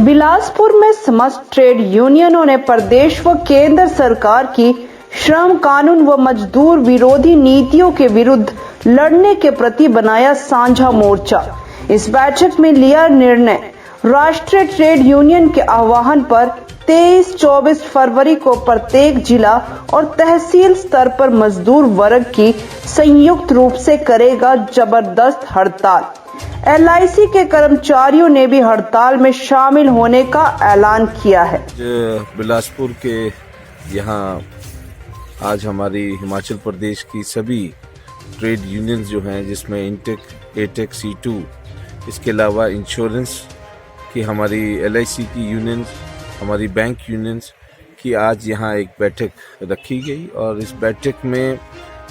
बिलासपुर में समस्त ट्रेड यूनियनों ने प्रदेश व केंद्र सरकार की श्रम कानून व मजदूर विरोधी नीतियों के विरुद्ध लड़ने के प्रति बनाया साझा मोर्चा। इस बैठक में लिया निर्णय, राष्ट्रीय ट्रेड यूनियन के आह्वान पर 23-24 फरवरी को प्रत्येक जिला और तहसील स्तर पर मजदूर वर्ग की संयुक्त रूप से करेगा जबरदस्त हड़ताल। LIC के कर्मचारियों ने भी हड़ताल में शामिल होने का ऐलान किया है। बिलासपुर के यहाँ आज हमारी हिमाचल प्रदेश की सभी ट्रेड यूनियंस जो हैं, जिसमें इंटेक, एटेक, C2, इसके अलावा इंश्योरेंस की हमारी LIC की यूनियंस, हमारी बैंक यूनियंस की आज यहाँ एक बैठक रखी गई। और इस बैठक में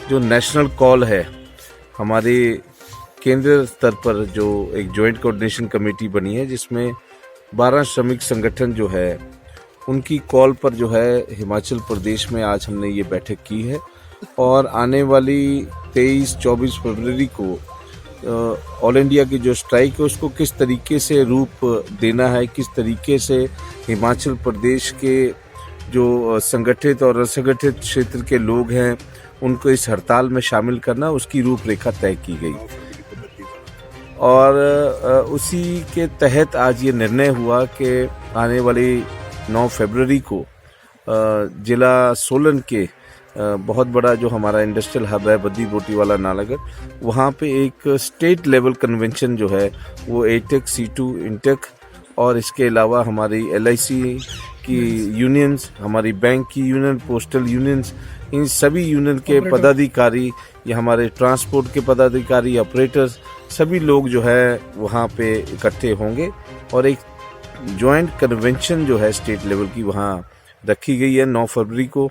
जो नेशनल कॉल है, हमारे केंद्र स्तर पर जो एक जॉइंट कोऑर्डिनेशन कमेटी बनी है, जिसमें 12 श्रमिक संगठन जो है, उनकी कॉल पर जो है हिमाचल प्रदेश में आज हमने ये बैठक की है। और आने वाली 23-24 फरवरी को ऑल इंडिया की जो स्ट्राइक है, उसको किस तरीके से रूप देना है, किस तरीके से हिमाचल प्रदेश के जो संगठित और असंगठित क्षेत्र के लोग हैं, उनको इस हड़ताल में शामिल करना, उसकी रूपरेखा तय की गई। और उसी के तहत आज ये निर्णय हुआ कि आने वाली 9 फरवरी को जिला सोलन के बहुत बड़ा जो हमारा इंडस्ट्रियल हब है, बद्दी बोटीवाला नालागढ़, वहाँ पे एक स्टेट लेवल कन्वेंशन जो है, वो एटेक, C2, इंटेक और इसके अलावा हमारी LIC की यूनियंस, हमारी बैंक की यूनियन, पोस्टल यूनियंस, इन सभी यूनियन के पदाधिकारी या हमारे ट्रांसपोर्ट के पदाधिकारी, ऑपरेटर्स, सभी लोग जो है वहाँ पे इकट्ठे होंगे और एक जॉइंट कन्वेंशन जो है स्टेट लेवल की वहाँ रखी गई है 9 फरवरी को।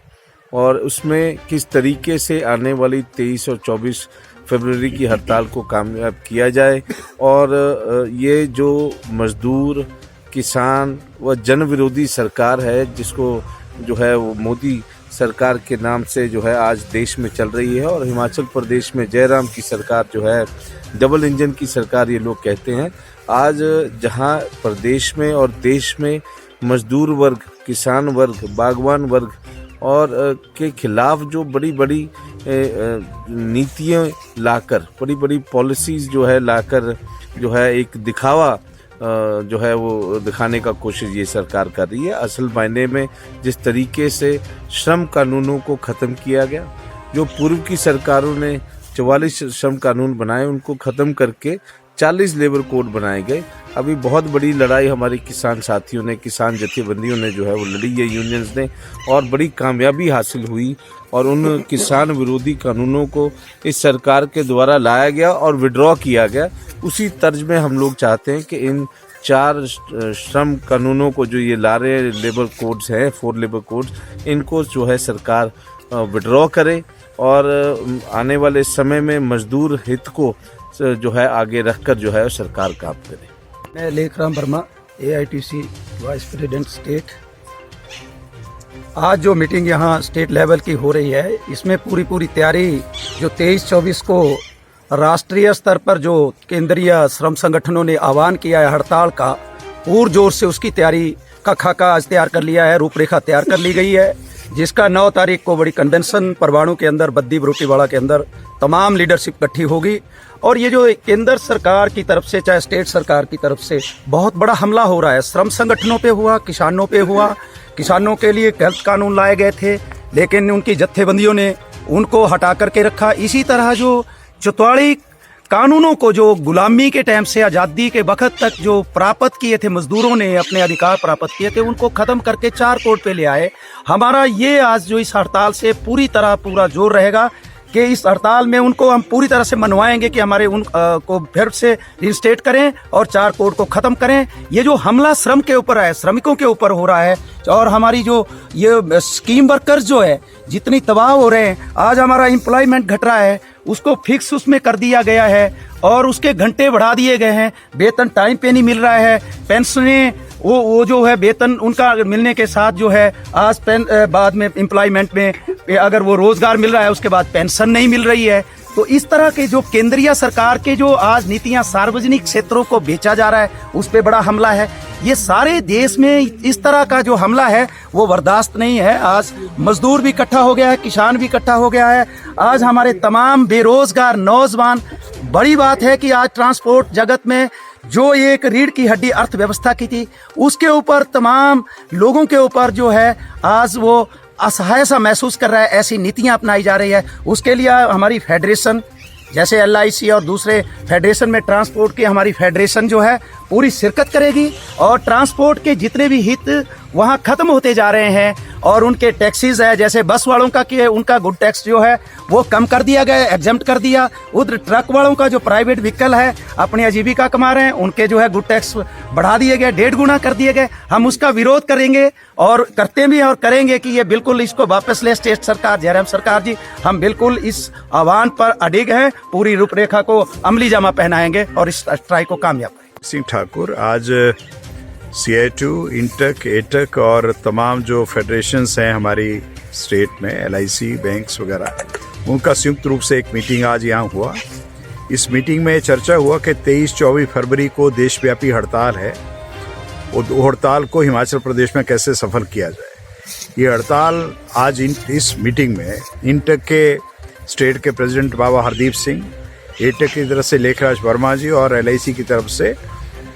और उसमें किस तरीके से आने वाली 23 और 24 फरवरी की हड़ताल को कामयाब किया जाए और ये जो मजदूर, किसान व जन विरोधी सरकार है, जिसको जो है वो मोदी सरकार के नाम से जो है आज देश में चल रही है, और हिमाचल प्रदेश में जयराम की सरकार जो है, डबल इंजन की सरकार ये लोग कहते हैं। आज जहां प्रदेश में और देश में मजदूर वर्ग, किसान वर्ग, बागवान वर्ग और के खिलाफ जो बड़ी बड़ी नीतियाँ लाकर, बड़ी बड़ी पॉलिसीज़ जो है लाकर जो है एक दिखावा जो है वो दिखाने का कोशिश ये सरकार कर रही है। असल मायने में जिस तरीके से श्रम कानूनों को ख़त्म किया गया, जो पूर्व की सरकारों ने 44 श्रम कानून बनाए, उनको ख़त्म करके 40 लेबर कोड बनाए गए। अभी बहुत बड़ी लड़ाई हमारे किसान साथियों ने, किसान जथेबंदियों ने जो है वो लड़ी है, यूनियंस ने, और बड़ी कामयाबी हासिल हुई। और उन किसान विरोधी कानूनों को इस सरकार के द्वारा लाया गया और विड्रॉ किया गया। उसी तर्ज में हम लोग चाहते हैं कि इन 4 श्रम कानूनों को जो ये ला रहे लेबर कोड्स हैं, 4 लेबर कोड्स, इनको जो है सरकार विड्रॉ करे और आने वाले समय में मजदूर हित को जो है आगे रखकर जो है सरकार काम करे। मैं Lekhram Verma, AITC vice president state. आज जो मीटिंग यहाँ स्टेट लेवल की हो रही है, इसमें पूरी तैयारी जो 23-24 को राष्ट्रीय स्तर पर जो केंद्रीय श्रम संगठनों ने आह्वान किया है हड़ताल का, पूरे जोर से उसकी तैयारी का खाका आज तैयार कर लिया है, रूपरेखा तैयार कर ली गई है, जिसका 9 तारीख को बड़ी कन्वेंशन परवाणु के अंदर, बद्दी बरोटीवाला के अंदर तमाम लीडरशिप इकट्ठी होगी। और ये जो केंद्र सरकार की तरफ से, चाहे स्टेट सरकार की तरफ से बहुत बड़ा हमला हो रहा है, श्रम संगठनों पे हुआ, किसानों पे हुआ। किसानों के लिए हेल्थ कानून लाए गए थे, लेकिन उनकी जत्थेबंदियों ने उनको हटा करके रखा। इसी तरह जो चौताली कानूनों को, जो गुलामी के टाइम से आज़ादी के वक्त तक जो प्राप्त किए थे, मजदूरों ने अपने अधिकार प्राप्त किए थे, उनको ख़त्म करके 4 कोड पे ले आए। हमारा ये आज जो इस हड़ताल से पूरा जोर रहेगा कि इस हड़ताल में उनको हम पूरी तरह से मनवाएंगे कि हमारे को फिर से रिस्टेट करें और 4 कोड को ख़त्म करें। ये जो हमला श्रम के ऊपर है, श्रमिकों के ऊपर हो रहा है, और हमारी जो ये स्कीम वर्कर्स जो है जितनी तबाह हो रहे हैं, आज हमारा एम्प्लॉयमेंट घट रहा है, उसको फिक्स उसमें कर दिया गया है और उसके घंटे बढ़ा दिए गए हैं, वेतन टाइम पे नहीं मिल रहा है, पेंशनें वो जो है वेतन उनका मिलने के साथ जो है आज बाद में एम्प्लॉयमेंट में अगर वो रोजगार मिल रहा है, उसके बाद पेंशन नहीं मिल रही है। तो इस तरह के जो केंद्रीय सरकार के जो आज नीतियां सार्वजनिक क्षेत्रों को बेचा जा रहा है, उस पे बड़ा हमला है। ये सारे देश में इस तरह का जो हमला है वो बर्दाश्त नहीं है। आज मजदूर भी इकट्ठा हो गया है, किसान भी इकट्ठा हो गया है, आज हमारे तमाम बेरोजगार नौजवान। बड़ी बात है कि आज ट्रांसपोर्ट जगत में जो एक रीढ़ की हड्डी अर्थव्यवस्था की थी, उसके ऊपर तमाम लोगों के ऊपर जो है आज वो असहाय सा महसूस कर रहा है। ऐसी नीतियां अपनाई जा रही है। उसके लिए हमारी फेडरेशन जैसे LIC और दूसरे फेडरेशन में ट्रांसपोर्ट की हमारी फेडरेशन जो है पूरी शिरकत करेगी और ट्रांसपोर्ट के जितने भी हित वहाँ खत्म होते जा रहे हैं और उनके टैक्सीज है, जैसे बस वालों का कि उनका गुड टैक्स जो है वो कम कर दिया गया, एग्जम्प्ट कर दिया। उधर ट्रक वालों का जो प्राइवेट व्हीकल है अपनी आजीविका कमा रहे हैं, उनके जो है गुड टैक्स बढ़ा दिए गए, 1.5 गुना कर दिए गए। हम उसका विरोध करेंगे और करते भी और करेंगे कि ये बिल्कुल इसको वापस ले स्टेट सरकार, जयराम सरकार जी। हम बिल्कुल इस आह्वान पर अडिग हैं, पूरी रूपरेखा को अमली जामा पहनाएंगे और इस स्ट्राइक को कामयाब करेंगे। सिंह ठाकुर, आज CI2, इंटक, एटक और तमाम जो फेडरेशंस हैं हमारी स्टेट में, LIC, बैंक्स वगैरह, उनका संयुक्त रूप से एक मीटिंग आज यहाँ हुआ। इस मीटिंग में चर्चा हुआ कि 23-24 फरवरी को देशव्यापी हड़ताल है, वो हड़ताल को हिमाचल प्रदेश में कैसे सफल किया जाए। ये हड़ताल आज इस मीटिंग में इंटक के स्टेट के प्रेसिडेंट बाबा हरदीप सिंह, एटक की तरफ से लेखराज वर्मा जी और LIC की तरफ से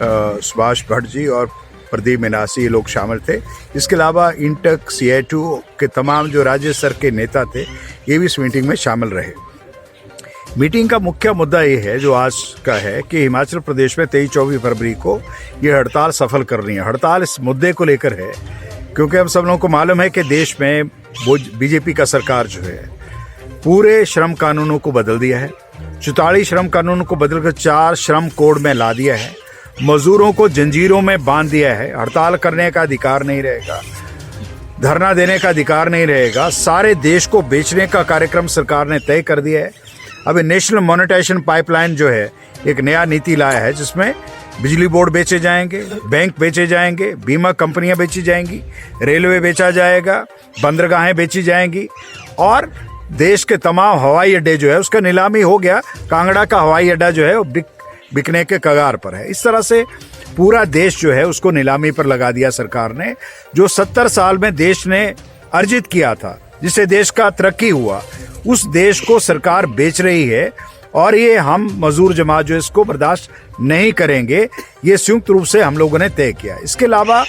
सुभाष भट्ट जी और प्रदीप मीनासी, ये लोग शामिल थे। इसके अलावा इंटक, CI2 के तमाम जो राज्य स्तर के नेता थे ये भी इस मीटिंग में शामिल रहे। मीटिंग का मुख्य मुद्दा ये है जो आज का है कि हिमाचल प्रदेश में 23-24 फरवरी को ये हड़ताल सफल करनी है। हड़ताल इस मुद्दे को लेकर है क्योंकि हम सब लोगों को मालूम है कि देश में BJP का सरकार जो है पूरे श्रम कानूनों को बदल दिया है। 44 श्रम कानूनों को बदलकर 4 श्रम कोड में ला दिया है। मजदूरों को जंजीरों में बांध दिया है। हड़ताल करने का अधिकार नहीं रहेगा, धरना देने का अधिकार नहीं रहेगा। सारे देश को बेचने का कार्यक्रम सरकार ने तय कर दिया है। अभी नेशनल मोनेटाइजेशन पाइपलाइन जो है एक नया नीति लाया है जिसमें बिजली बोर्ड बेचे जाएंगे, बैंक बेचे जाएंगे, बीमा कंपनियां बेची जाएंगी, रेलवे बेचा जाएगा, बंदरगाहें बेची जाएंगी और देश के तमाम हवाई अड्डे जो है उसका नीलामी हो गया। कांगड़ा का हवाई अड्डा जो है वो बिकने के कगार पर है। इस तरह से पूरा देश जो है उसको नीलामी पर लगा दिया सरकार ने। जो 70 साल में देश ने अर्जित किया था, जिससे देश का तरक्की हुआ, उस देश को सरकार बेच रही है और ये हम मजदूर जमात जो इसको बर्दाश्त नहीं करेंगे। ये संयुक्त रूप से हम लोगों ने तय किया। इसके अलावा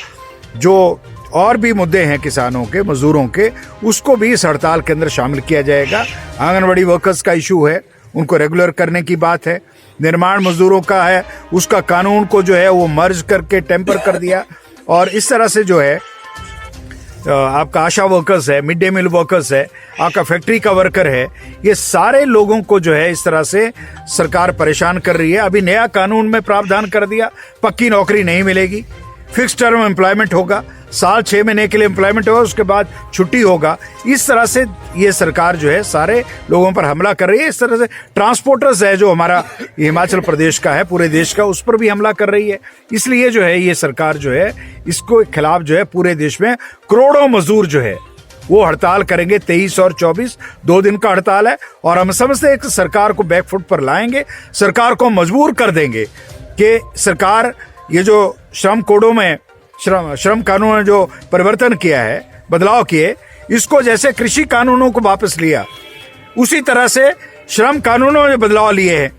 जो और भी मुद्दे हैं किसानों के, मजदूरों के, उसको भी इस हड़ताल के अंदर शामिल किया जाएगा। आंगनबाड़ी वर्कर्स का इशू है, उनको रेगुलर करने की बात है। निर्माण मजदूरों का है, उसका कानून को जो है वो मर्ज करके टेम्पर कर दिया। और इस तरह से जो है आपका आशा वर्कर्स है, मिड डे मील वर्कर्स है, आपका फैक्ट्री का वर्कर है, ये सारे लोगों को जो है इस तरह से सरकार परेशान कर रही है। अभी नया कानून में प्रावधान कर दिया, पक्की नौकरी नहीं मिलेगी, फिक्स टर्म एम्प्लॉयमेंट होगा, साल 6 महीने के लिए एम्प्लॉयमेंट होगा, उसके बाद छुट्टी होगा। इस तरह से ये सरकार जो है सारे लोगों पर हमला कर रही है। इस तरह से ट्रांसपोर्टर्स है जो हमारा हिमाचल प्रदेश का है, पूरे देश का, उस पर भी हमला कर रही है। इसलिए जो है ये सरकार जो है इसको खिलाफ जो है पूरे देश में करोड़ों मजदूर जो है वो हड़ताल करेंगे। 23 और 24 2 दिन का हड़ताल है और हम समझते हैं कि सरकार को बैकफुट पर लाएंगे, सरकार को मजबूर कर देंगे कि सरकार ये जो श्रम कोडों में श्रम कानून में जो परिवर्तन किया है, बदलाव किए, इसको जैसे कृषि कानूनों को वापस लिया उसी तरह से श्रम कानूनों में बदलाव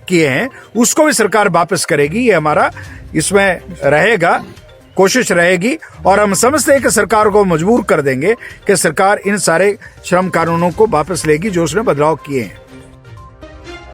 किए हैं उसको भी सरकार वापस करेगी। ये हमारा इसमें रहेगा, कोशिश रहेगी और हम समझते हैं कि सरकार को मजबूर कर देंगे कि सरकार इन सारे श्रम कानूनों को वापस लेगी जो उसने बदलाव किए हैं।